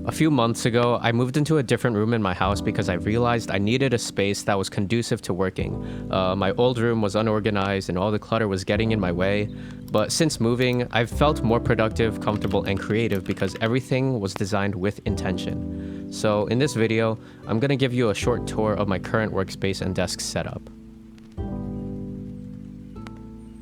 A few months ago, I moved into a different room in my house because I realized I needed a space that was conducive to working. My old room was unorganized and all the clutter was getting in my way. But since moving, I've felt more productive, comfortable, and creative because everything was designed with intention. So in this video, I'm going to give you a short tour of my current workspace and desk setup.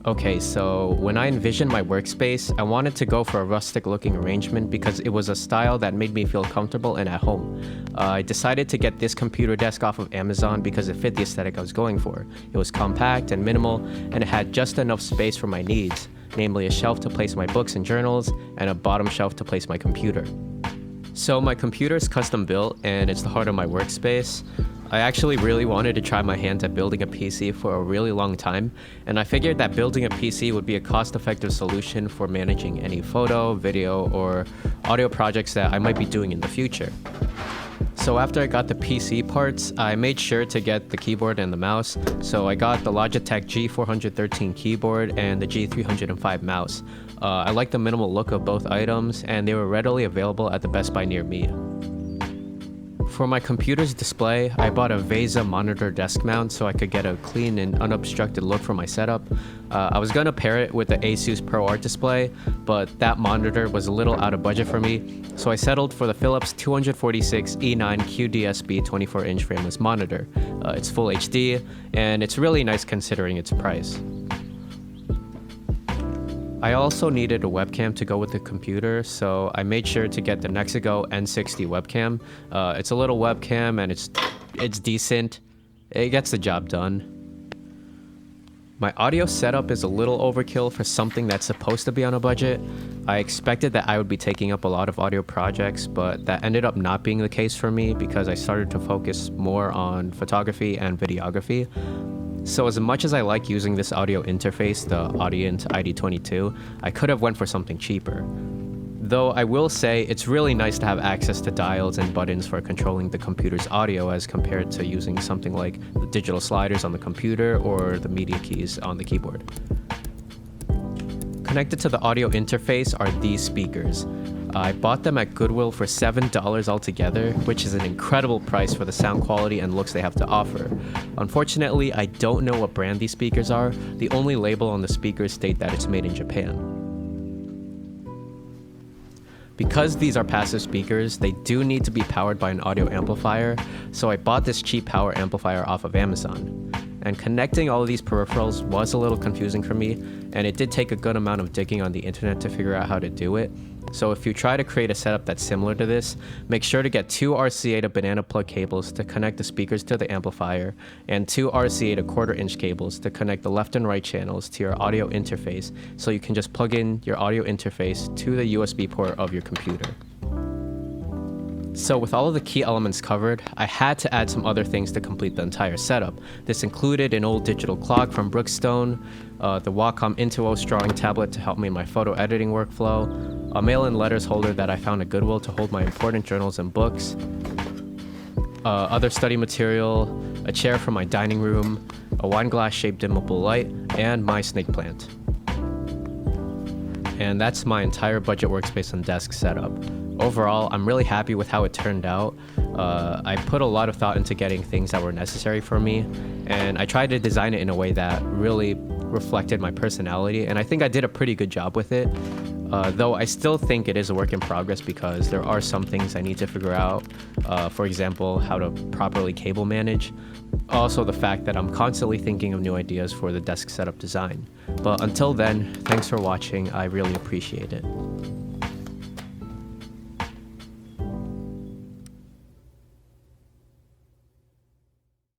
Okay, so when I envisioned my workspace, I wanted to go for a rustic looking arrangement because it was a style that made me feel comfortable and at home. I decided to get this computer desk off of Amazon because it fit the aesthetic I was going for. It was compact and minimal, and it had just enough space for my needs, namely a shelf to place my books and journals, and a bottom shelf to place my computer. So my computer is custom built, and it's the heart of my workspace. I actually really wanted to try my hand at building a PC for a really long time, and I figured that building a PC would be a cost-effective solution for managing any photo, video, or audio projects that I might be doing in the future. So after I got the PC parts, I made sure to get the keyboard and the mouse, so I got the Logitech G413 keyboard and the G305 mouse. I like the minimal look of both items, and they were readily available at the Best Buy near me. For my computer's display, I bought a VESA monitor desk mount so I could get a clean and unobstructed look for my setup. I was gonna pair it with the Asus ProArt display, but that monitor was a little out of budget for me, so I settled for the Philips 246 E9 QDSB 24-inch frameless monitor. It's full HD, and it's really nice considering its price. I also needed a webcam to go with the computer, so I made sure to get the Nexigo N60 webcam. It's a little webcam and it's decent. It gets the job done. My audio setup is a little overkill for something that's supposed to be on a budget. I expected that I would be taking up a lot of audio projects, but that ended up not being the case for me because I started to focus more on photography and videography. So as much as I like using this audio interface, the Audient ID22, I could have went for something cheaper. Though I will say it's really nice to have access to dials and buttons for controlling the computer's audio as compared to using something like the digital sliders on the computer or the media keys on the keyboard. Connected to the audio interface are these speakers. I bought them at Goodwill for $7 altogether, which is an incredible price for the sound quality and looks they have to offer. Unfortunately, I don't know what brand these speakers are. The only label on the speakers state that it's made in Japan. Because these are passive speakers, they do need to be powered by an audio amplifier, so I bought this cheap power amplifier off of Amazon. And connecting all of these peripherals was a little confusing for me, and it did take a good amount of digging on the internet to figure out how to do it. So if you try to create a setup that's similar to this, make sure to get two RCA to banana plug cables to connect the speakers to the amplifier, and two RCA to 1/4-inch cables to connect the left and right channels to your audio interface, so you can just plug in your audio interface to the USB port of your computer. So with all of the key elements covered, I had to add some other things to complete the entire setup. This included an old digital clock from Brookstone, the Wacom Intuos drawing tablet to help me in my photo editing workflow, a mail-in letters holder that I found at Goodwill to hold my important journals and books, other study material, a chair for my dining room, a wine glass shaped dimmable light, and my snake plant. And that's my entire budget workspace and desk setup. Overall, I'm really happy with how it turned out. I put a lot of thought into getting things that were necessary for me, and I tried to design it in a way that really reflected my personality, and I think I did a pretty good job with it. Though I still think it is a work in progress because there are some things I need to figure out. For example, how to properly cable manage. Also the fact that I'm constantly thinking of new ideas for the desk setup design. But until then, thanks for watching. I really appreciate it.